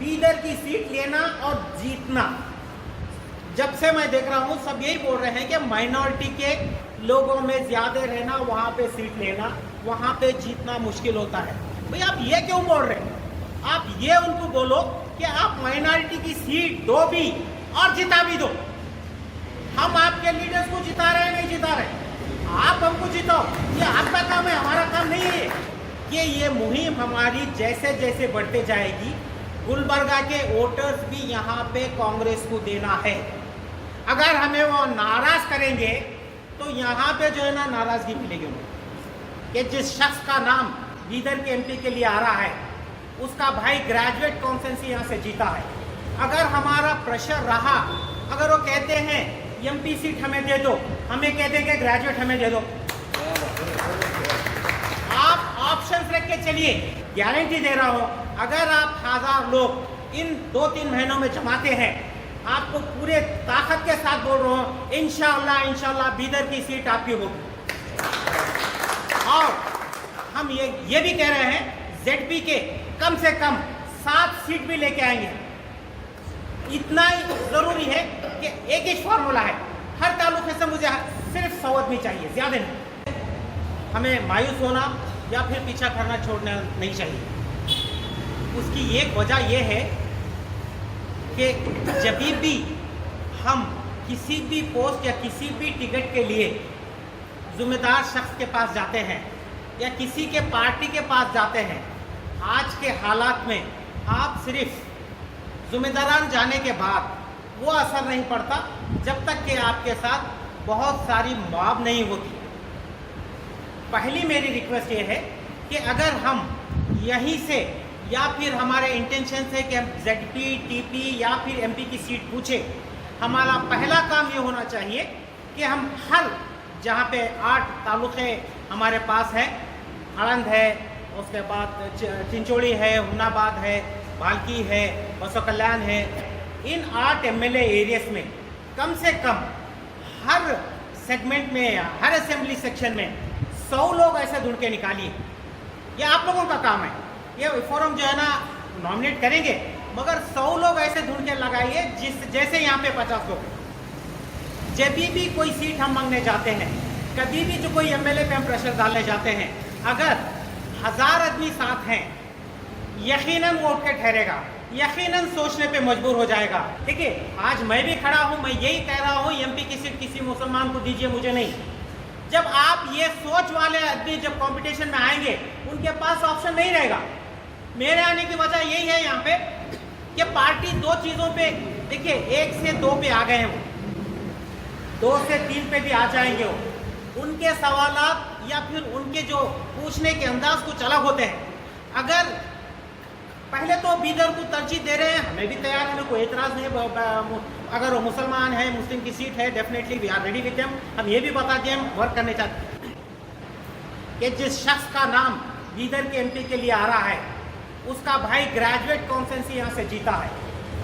बीदर की सीट लेना और जीतना, जब से मैं देख रहा हूँ सब यही बोल रहे हैं कि माइनॉरिटी के लोगों में ज़्यादा रहना, वहाँ पे सीट लेना, वहाँ पे जीतना मुश्किल होता है। भाई आप ये क्यों बोल रहे हैं? आप ये उनको बोलो कि आप माइनॉरिटी की सीट दो भी और जिता भी दो। हम आपके लीडर्स को जिता रहे हैं, नहीं जिता रहे, आप हमको जिताओ, ये आपका काम है, हमारा काम नहीं है ये मुहिम हमारी जैसे जैसे बढ़ते जाएगी, गुलबर्गा के वोटर्स भी यहाँ पे कांग्रेस को देना है। अगर हमें वो नाराज करेंगे तो यहाँ पे जो है ना नाराजगी मिलेगी उन्हें कि जिस शख्स का नाम बीदर के एमपी के लिए आ रहा है उसका भाई ग्रेजुएट कॉन्स्टिट्यूंसी यहाँ से जीता है। अगर हमारा प्रेशर रहा, अगर वो कहते हैं एमपी सीट हमें दे दो, हमें कह देंगे ग्रेजुएट हमें दे दो, आप ऑप्शंस रख के चलिए। गारंटी दे रहा हूँ अगर आप 1000 लोग इन 2-3 महीनों में जमाते हैं, आपको पूरे ताकत के साथ बोल रहा हूँ इंशाअल्लाह बीदर की सीट आपकी होगी। और हम ये भी कह रहे हैं जेडपी के कम से कम 7 सीट भी लेके आएंगे। इतना ही जरूरी है कि एक ही फॉर्मूला है, हर तालुके से मुझे सिर्फ 100 आदमी चाहिए, ज़्यादा नहीं। हमें मायूस होना या फिर पीछा करना छोड़ना नहीं चाहिए। उसकी एक वजह यह है कि जब भी हम किसी भी पोस्ट या किसी भी टिकट के लिए जिम्मेदार शख्स के पास जाते हैं या किसी के पार्टी के पास जाते हैं, आज के हालात में आप सिर्फ जिम्मेदारान जाने के बाद वो असर नहीं पड़ता जब तक कि आपके साथ बहुत सारी मॉब नहीं होती। पहली मेरी रिक्वेस्ट ये है कि अगर हम यहीं से या फिर हमारे इंटेंशन है कि हम जेडपी, टीपी या फिर एमपी की सीट पूछे, हमारा पहला काम ये होना चाहिए कि हम हर जहाँ पे 8 तालुके हमारे पास है, आनंद है, उसके बाद चिंचोड़ी है, हुमनाबाद है, भालकी है, बसो कल्याण है, इन 8 एमएलए एरियाज में कम से कम हर सेगमेंट में, हर असेंबली सेक्शन में 100 लोग ऐसे ढूंढ के निकालिए। ये आप लोगों का काम है। ये फोरम जो है ना नॉमिनेट करेंगे, मगर 100 लोग ऐसे ढूंढ के लगाइए जैसे यहाँ पे 50 लोग। जब भी कोई सीट हम मांगने जाते हैं, कभी भी जो कोई एमएलए पे हम प्रेशर डालने जाते हैं, अगर 1000 आदमी साथ हैं, यकीनन वोट के ठहरेगा, यकीनन सोचने पे मजबूर हो जाएगा। ठीक है, आज मैं भी खड़ा हूँ, मैं यही कह रहा हूँ एमपी की सीट किसी मुसलमान को दीजिए, मुझे नहीं। जब आप ये सोच वाले आदमी जब कंपटीशन में आएंगे, उनके पास ऑप्शन नहीं रहेगा। मेरे आने की वजह यही है यहाँ पे कि पार्टी 2 चीज़ों पे, देखिए 1 से 2 पे आ गए हैं, वो 2 से 3 पे भी आ जाएंगे। वो उनके सवालात या फिर उनके जो पूछने के अंदाज कुछ अलग होते हैं। अगर पहले तो बीदर को तरजीह दे रहे हैं, हमें भी तैयार है, कोई एतराज़ नहीं है। अगर वो मुसलमान है, मुस्लिम की सीट है, definitely we are ready with them. हम ये भी बता दें हम वर्क करने चाहते हैं कि जिस शख्स का नाम बीदर के एमपी के लिए आ रहा है उसका भाई ग्रेजुएट कॉन्स्टिट्यूंसी यहाँ से जीता है।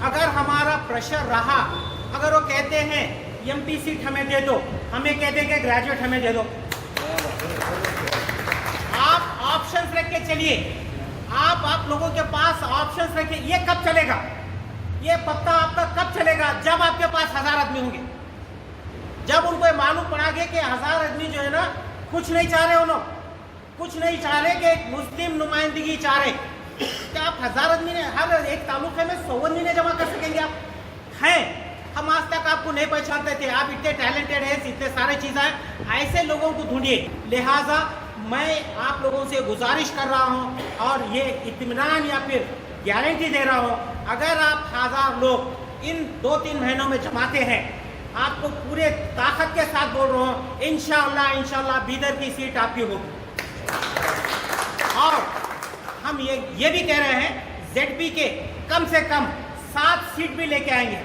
अगर हमारा प्रेशर रहा, अगर वो कहते हैं एमपी सीट हमें दे दो, हमें कह देंगे ग्रेजुएट हमें दे दो, आप ऑप्शंस रख के चलिए। आप लोगों के पास ऑप्शंस रखिए। ये कब चलेगा? ये पत्ता आपका कब चलेगा? जब आपके पास 1000 आदमी होंगे, जब उनको मालूम पड़ा गया कि 1000 आदमी जो है ना कुछ नहीं चाह रहे, उन्होंने कुछ नहीं चाह रहे कि एक मुस्लिम नुमाइंदगी चाह रहे। क्या आप 1000 आदमी ने हर एक तालुके में 100 आदमी ने जमा कर सकेंगे? आप हैं, हम आज तक आपको नहीं पहचानते थे, आप इतने टैलेंटेड हैं, इतने सारे चीज़ें हैं, ऐसे लोगों को ढूंढिए। लिहाजा मैं आप लोगों से गुजारिश कर रहा हूं और ये इत्मीनान या फिर गारंटी दे रहा हूं, अगर आप 1000 लोग इन 2-3 महीनों में जमाते हैं, आपको पूरे ताकत के साथ बोल रहा हूं इंशाअल्लाह बीदर की सीट आपकी होगी। और हम ये भी कह रहे हैं जेडपी के कम से कम 7 सीट भी लेके आएंगे।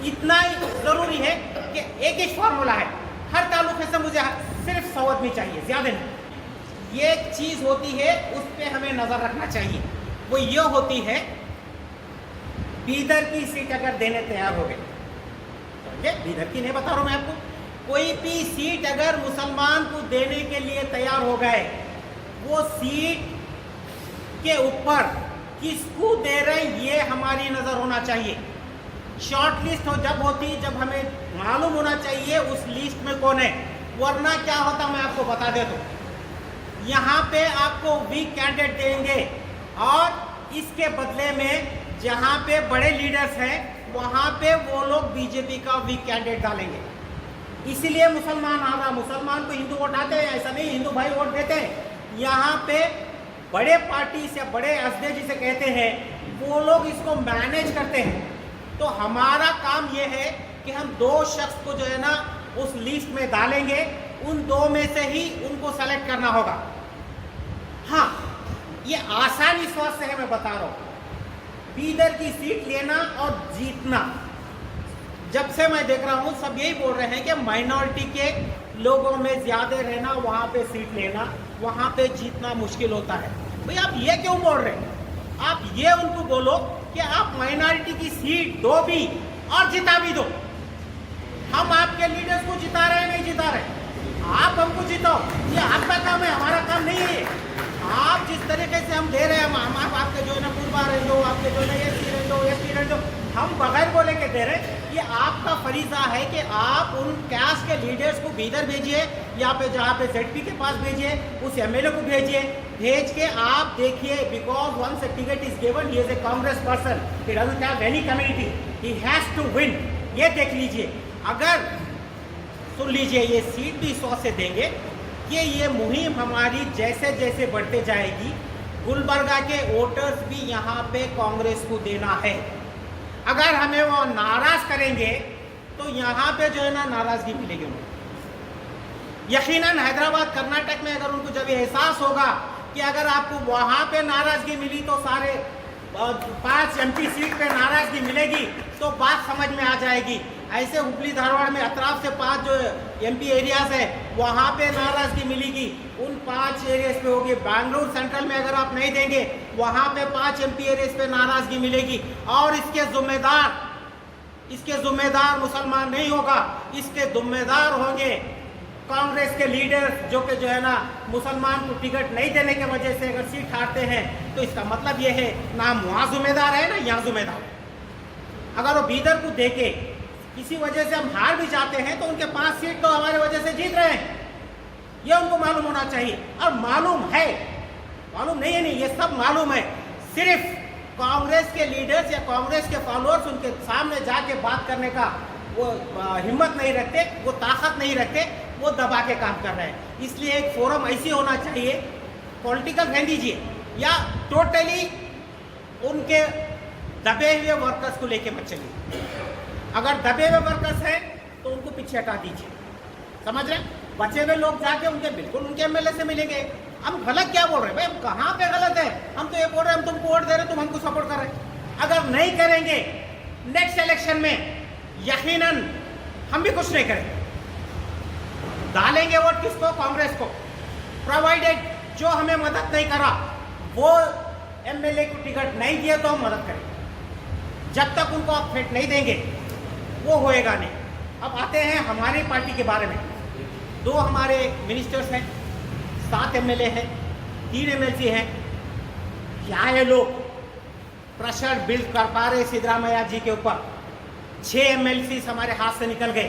इतना ही जरूरी है कि एक ही फॉर्मूला है, हर तालुके से मुझे सिर्फ 100 आदमी चाहिए, ज़्यादा नहीं। ये एक चीज़ होती है, उस पर हमें नज़र रखना चाहिए। वो ये होती है, बीदर की सीट अगर देने तैयार हो गए, तो ये बीदर की नहीं बता रहा हूँ मैं आपको, कोई भी सीट अगर मुसलमान को देने के लिए तैयार हो गए, वो सीट के ऊपर किसको दे रहे हैं ये हमारी नज़र होना चाहिए। शॉर्ट लिस्ट हो जब होती, जब हमें मालूम होना चाहिए उस लिस्ट में कौन है, वरना क्या होता मैं आपको बता देता हूँ। यहाँ पे आपको वीक कैंडिडेट देंगे और इसके बदले में जहाँ पे बड़े लीडर्स हैं वहाँ पे वो लोग बीजेपी का वीक कैंडिडेट डालेंगे। इसीलिए मुसलमान आ रहा, मुसलमान को हिंदू वोट आते हैं, ऐसा नहीं हिंदू भाई वोट देते हैं। यहाँ पे बड़े पार्टी से, बड़े असदे जिसे कहते हैं, वो लोग इसको मैनेज करते हैं। तो हमारा काम ये है कि हम दो शख्स को जो है ना उस लिस्ट में डालेंगे, उन दो में से ही उनको सेलेक्ट करना होगा। हाँ, ये आसान इस बात से है, मैं बता रहा हूँ, बीदर की सीट लेना और जीतना, जब से मैं देख रहा हूँ सब यही बोल रहे हैं कि माइनॉरिटी के लोगों में ज़्यादा रहना, वहाँ पे सीट लेना, वहाँ पे जीतना मुश्किल होता है। भाई आप ये क्यों बोल रहे हैं? आप ये उनको बोलो कि आप माइनॉरिटी की सीट दो भी और जिता भी दो। हम आपके लीडर्स को जिता रहे हैं, नहीं जिता रहे, आप हमको जिताओ, ये आपका काम है, हमारा काम नहीं है। आप जिस तरीके से हम दे रहे हैं, हम आपके जो है ना पूर्वा रह दो, आपके जो है ना एसपी रह दो, हम बगैर बोले के दे रहे हैं। ये आपका फरीजा है कि आप उन कैश के लीडर्स को बीदर भेजिए, या पे जहाँ पे ZP के पास भेजिए, उस MLA को भेजिए, भेज के आप देखिए, because once a ticket is given, he is a Congress person, he doesn't have any community, he has to win। ये देख लीजिए। अगर सुन लीजिए, ये सीट भी 100 से देंगे कि ये मुहिम हमारी जैसे जैसे बढ़ते जाएगी, गुलबर्गा के वोटर्स भी यहाँ पे कांग्रेस को देना है। अगर हमें वो नाराज करेंगे तो यहाँ पे जो है ना नाराजगी मिलेगी उनको। यकीनन हैदराबाद, कर्नाटक में अगर उनको जब एहसास होगा कि अगर आपको वहाँ पे नाराजगी मिली तो सारे 5 MP सीट पे नाराजगी मिलेगी, तो बात समझ में आ जाएगी। ऐसे हुबली धारवाड़ में अतराफ से 5 जो MP एरियाज है वहाँ पे नाराजगी मिलेगी, उन 5 एरियाज पे होगी। बैंगलोर सेंट्रल में अगर आप नहीं देंगे, वहाँ पे 5 MP एरियाज पे नाराजगी मिलेगी, और इसके जिम्मेदार मुसलमान नहीं होगा, इसके जिम्मेदार होंगे कांग्रेस के लीडर, जो कि जो है ना मुसलमान को टिकट नहीं देने की वजह से अगर सीट हारते हैं, तो इसका मतलब ये है ना वहाँ जिम्मेदार है ना यहाँ जिम्मेदार। अगर वो बीदर को देके किसी वजह से हम हार भी जाते हैं तो उनके 5 सीट तो हमारे वजह से जीत रहे हैं, ये उनको मालूम होना चाहिए। और मालूम है, मालूम नहीं है, नहीं, ये सब मालूम है। सिर्फ कांग्रेस के लीडर्स या कांग्रेस के फॉलोअर्स उनके सामने जाके बात करने का वो हिम्मत नहीं रखते, वो ताकत नहीं रखते, वो दबा के काम कर रहे हैं। इसलिए एक फोरम ऐसी होना चाहिए, पॉलिटिकल रहने दीजिए, या टोटली उनके दबे हुए वर्कर्स को लेके मत चलिए। अगर दबे हुए वर्कर्स हैं तो उनको पीछे हटा दीजिए, समझ रहे हैं? बचे हुए लोग जाके उनके बिल्कुल उनके MLA से मिलेंगे। हम गलत क्या बोल रहे हैं भाई? हम कहाँ पे गलत है? हम तो ये बोल रहे हैं हम तुमको वोट दे रहे, तुम हमको सपोर्ट कर रहे हैं। अगर नहीं करेंगे नेक्स्ट इलेक्शन में यकीनन हम भी कुछ नहीं करेंगे, डालेंगे वोट किसको? कांग्रेस को, प्रोवाइडेड जो हमें मदद नहीं करा, वो MLA को टिकट नहीं दिया तो हम मदद करेंगे। जब तक उनको आप फिट नहीं देंगे वो होएगा नहीं। अब आते हैं हमारी पार्टी के बारे में। 2 हमारे मिनिस्टर्स हैं, 7 MLA हैं, 3 MLC हैं। क्या ये लोग प्रेशर बिल्ड कर पा रहे सिद्धरामैया जी के ऊपर? 6 MLCs हमारे हाथ से निकल गए,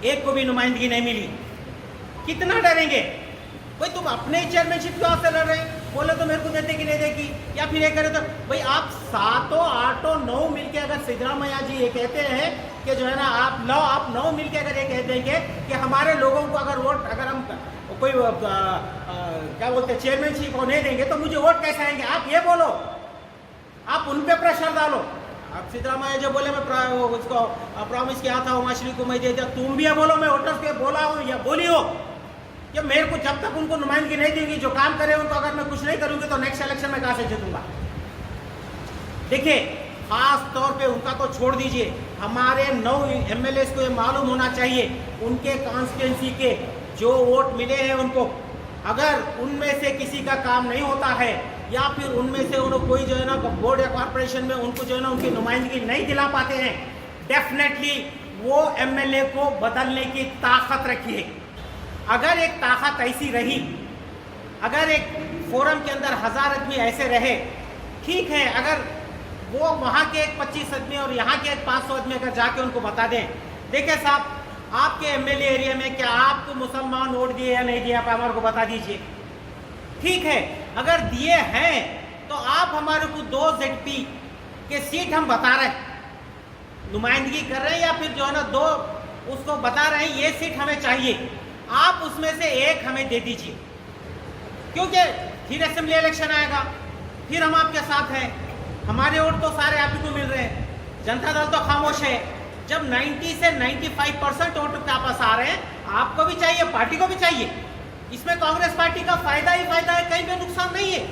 एक को भी नुमाइंदगी नहीं मिली। कितना डरेंगे भाई? तुम अपने चेयरमैनशिप क्यों से लड़ रहे हैं? बोले तो मेरे को देते कि नहीं देगी, या फिर ये करे तो भाई आप 7, 8, 9 मिलके अगर सिद्धरामैया जी ये कहते हैं कि जो है ना आप 9 मिलके अगर ये कह देंगे कि हमारे लोगों को अगर वोट, अगर हम कोई क्या बोलते हैं चेयरमैनशिप को नहीं देंगे तो मुझे वोट कैसे आएंगे? आप ये बोलो, आप उन पे प्रेशर डालो। आप सिद्धरामैया जो बोले मैं उसको प्रॉमिस किया था उमाश्री को मैं दे दिया, तुम भी ये बोलो मैं वोटर्स के बोला हूँ या बोली हो कि मेरे को जब तक उनको नुमाइंदगी नहीं देंगी, जो काम करे उनको अगर मैं कुछ नहीं करूँगी तो नेक्स्ट इलेक्शन में कहाँ से जीतूंगा? देखिए, खास तौर पे उनका तो छोड़ दीजिए, हमारे 9 MLAs को ये मालूम होना चाहिए उनके कॉन्स्टिट्यूंसी के जो वोट मिले हैं उनको, अगर उनमें से किसी का काम नहीं होता है या फिर उनमें से उन्हें कोई जो है ना बोर्ड या कॉर्पोरेशन में उनको जो है ना उनकी नुमाइंदगी नहीं दिला पाते हैं, डेफिनेटली वो MLA को बदलने की ताकत रखिए। अगर एक ताकत ऐसी रही, अगर एक फोरम के अंदर 1000 आदमी ऐसे रहे, ठीक है, अगर वो वहाँ के एक 25 आदमी और यहाँ के एक 500 आदमी अगर जाके उनको बता दें, देखिए साहब आपके एमएलए एरिया में क्या आपको मुसलमान वोट दिए या नहीं दिए, आप हमारे को बता दीजिए। ठीक है, अगर दिए हैं तो आप हमारे को 2 ZP के सीट हम बता रहे हैं, नुमाइंदगी कर रहे हैं या फिर जो है ना 2 उसको बता रहे हैं ये सीट हमें चाहिए, आप उसमें से एक हमें दे दीजिए, क्योंकि फिर असेंबली इलेक्शन आएगा, फिर हम आपके साथ हैं, हमारे वोट तो सारे आप ही को मिल रहे हैं, जनता दल तो खामोश है। जब 90 से 95% वोट वापस आ रहे हैं, आपको भी चाहिए, पार्टी को भी चाहिए, इसमें कांग्रेस पार्टी का फायदा ही फायदा है, कहीं भी नुकसान नहीं है।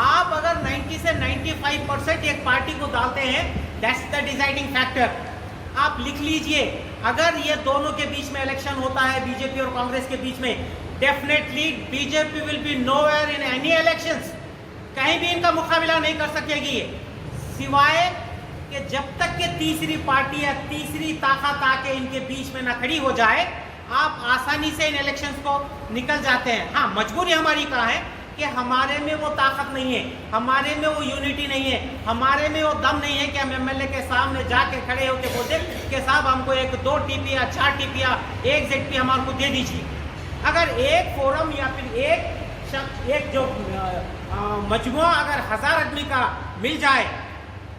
आप अगर 90 से 95% एक पार्टी को डालते हैं, दैट्स द डिसाइडिंग फैक्टर। आप लिख लीजिए, अगर ये दोनों के बीच में इलेक्शन होता है, बीजेपी और कांग्रेस के बीच में, definitely BJP will be nowhere in any elections, कहीं भी इनका मुकाबला नहीं कर सकेगी ये, सिवाय कि जब तक कि तीसरी पार्टी या तीसरी ताकत आके इनके बीच में ना खड़ी हो जाए, आप आसानी से इन इलेक्शंस को निकल जाते हैं। हाँ, मजबूरी हमारी कहाँ है कि हमारे में वो ताकत नहीं है, हमारे में वो यूनिटी नहीं है, हमारे में वो दम नहीं है कि हम एमएलए के सामने जाके खड़े होकर बोलते कि साहब हमको 1-2 टीपी या 4 टीपी या 1 ZP हमारे को दे दीजिए। अगर एक फोरम या फिर एक जो मजमुआ अगर 1000 आदमी का मिल जाए,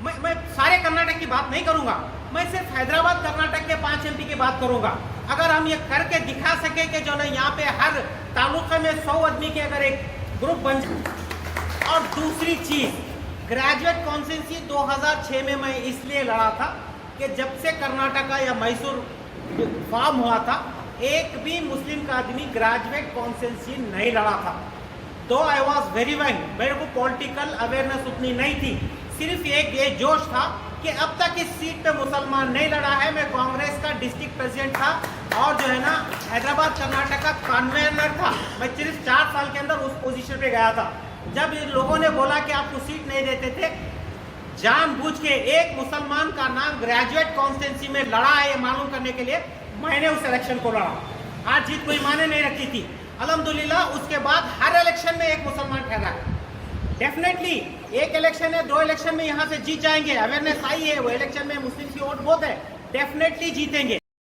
मैं सारे कर्नाटक की बात नहीं करूंगा, मैं सिर्फ हैदराबाद कर्नाटक के 5 MP की बात करूंगा। अगर हम ये करके दिखा सके कि जो ना यहाँ पे हर तालुका में 100 आदमी के अगर एक ग्रुप बन जाए। और दूसरी चीज, ग्रेजुएट कॉन्स्टिट्यूंसी 2006 में मैं इसलिए लड़ा था कि जब से कर्नाटका या मैसूर फॉर्म हुआ था, एक भी मुस्लिम का आदमी ग्रेजुएट कॉन्स्टिट्यूंसी नहीं लड़ा था। तो आई वॉज वेरी यंग, मेरे को पॉलिटिकल अवेयरनेस उतनी नहीं थी, सिर्फ एक ये जोश था कि अब तक इस सीट पे मुसलमान नहीं लड़ा है। मैं कांग्रेस का डिस्ट्रिक्ट प्रेसिडेंट था और जो है ना हैदराबाद कर्नाटक का कन्वेनर था। मैं सिर्फ 4 साल के अंदर उस पोजीशन पे गया था। जब इन लोगों ने बोला कि आपको सीट नहीं देते थे, जानबूझ के एक मुसलमान का नाम ग्रेजुएट कॉन्स्टिट्यूंसी में लड़ा है ये मालूम करने के लिए मैंने उस इलेक्शन को लड़ा। आज जीत कोई माने नहीं रखती थी। अल्हम्दुलिल्लाह उसके बाद हर इलेक्शन में एक मुसलमान ठहरा है। डेफिनेटली एक इलेक्शन है, 2 इलेक्शन में यहाँ से जीत जाएंगे, अवेयरनेस आई है, वो इलेक्शन में मुस्लिम की वोट बहुत है, डेफिनेटली जीतेंगे।